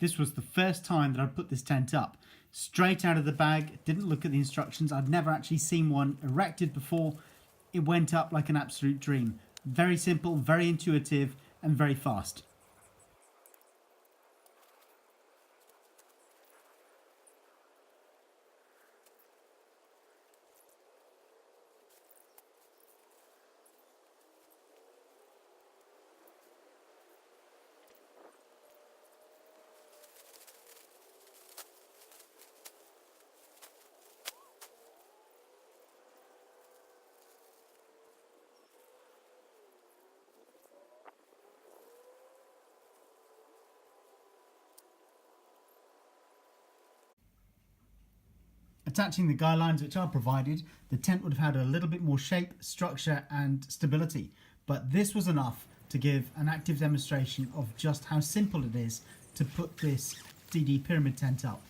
This was the first time that I'd put this tent up. Straight out of the bag, didn't look at the instructions. I'd never actually seen one erected before. It went up like an absolute dream. Very simple, very intuitive, and very fast. Attaching the guy lines which are provided, the tent would have had a little bit more shape, structure and stability, but this was enough to give an active demonstration of just how simple it is to put this DD pyramid tent up.